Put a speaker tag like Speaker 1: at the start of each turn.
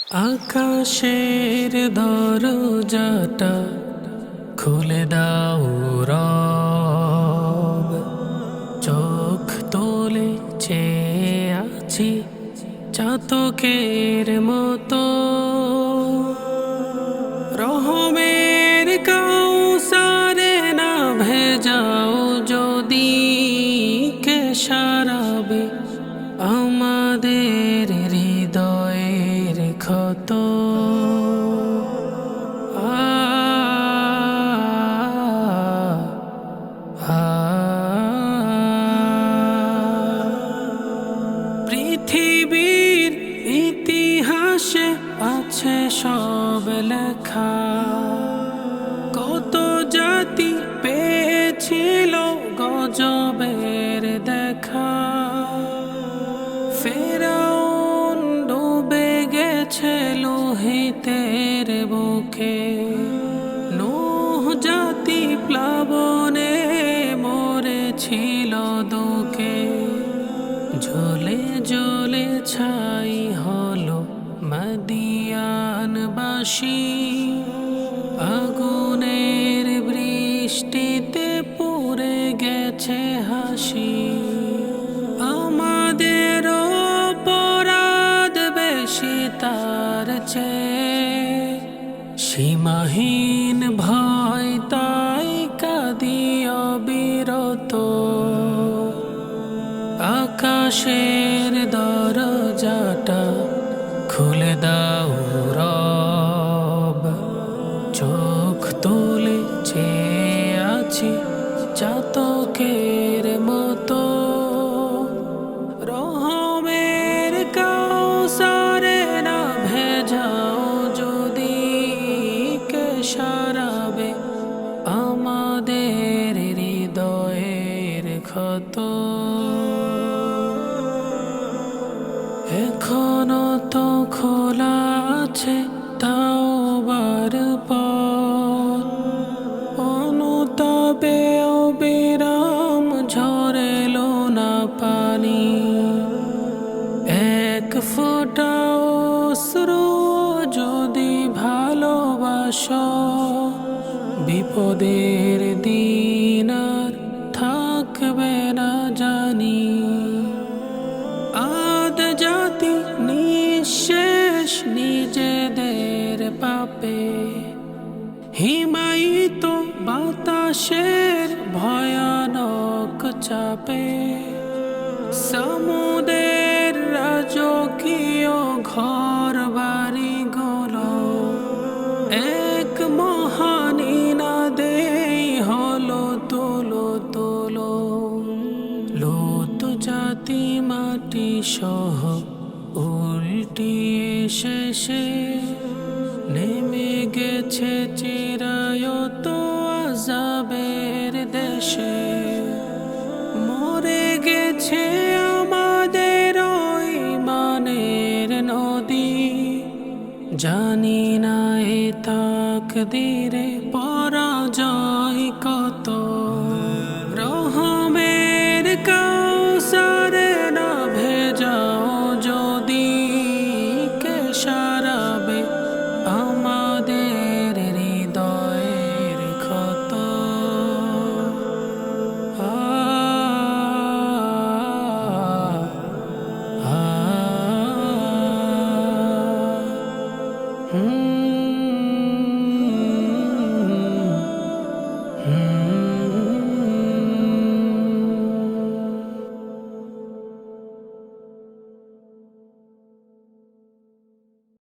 Speaker 1: আকাশের দরজাটা খুলে দাও রব, চোখ তোলে চেয়ে আছি চাতকের মতো। রহমের কাউসারে না ভেজাও যদি, কে সারাবে আমাদের হৃদয়ের ক্ষত। পৃথিবীর ইতিহাসে আছে সব লেখা, কত জাতি পেয়েছিল গজবের দেখা। ফেরাউন ডুবে গেছে লোহিতের বুকে, নূহ জাতি প্লাবনে মরেছিল দুঃখে। জ্বলে জ্বলে ছাই হলো মদিয়ানবাসী, আগুনের বৃষ্টিতে পুড়ে গেছে হাসি। আমাদের অপরাধ বেশি তার চেয়ে, সীমাহীন ভয় তাই কাঁদি অবিরত। আকাশের দরজাটা খুলে দাও রব, চোখ তুলে চেয়ে আছি চাতকের মতো। রহমের কাউসারে না ভেজাও যদি, কে সারাবে আমাদের হৃদয়ের ক্ষত। এখনো তো খোলা আছে তাওবার পথ, অনুতাপে অবিরাম ঝরেলো না পানি। এক ফোঁটা অশ্রু যদি ভালোবাসো, বিপদের দিন আর থাকবে না জানি। আদ জাতি নিঃশেষ নিজেদের পাপে, হিমায়িত বাতাসের ভয়ানক চাপে। সমুদের রাজকীয় ঘর বাড়িগুলো এক মহানিনাদেই হলো তুলো তুলো। লুত জাতি মাটি সহ উল্টিয়ে শেষে নেমে গেছে চিরায়ত আযাবের দেশে। মরে গেছে আমাদের ঈমানের নদী, জানি না এ তাকদীরে পরাজয় কত।